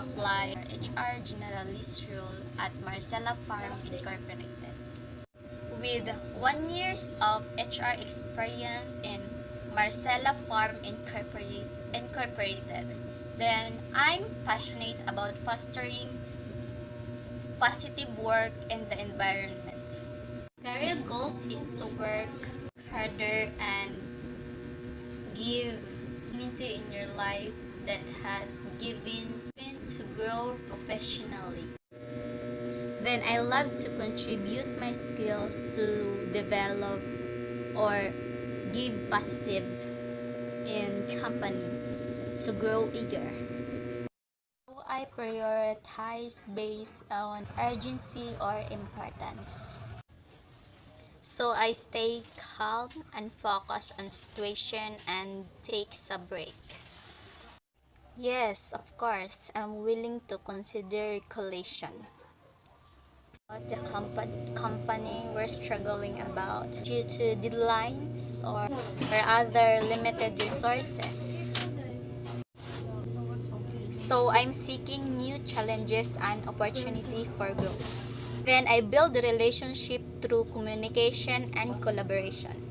apply for HR generalist role at Marcella Farm Incorporated. With 1 years of HR experience in Marcella Farm Incorporated, then I'm passionate about fostering positive work in the environment. Career goals is to work harder and give dignity in your life that has given to grow professionally. Then I love to contribute my skills to develop or give positive in company to grow eager. So I prioritize based on urgency or importance. So I stay calm and focus on situation and takes a break. Yes, of course, I'm willing to consider relocation. What the company we're struggling about due to deadlines or other limited resources. So I'm seeking new challenges and opportunity for growth. Then I build the relationship through communication and collaboration.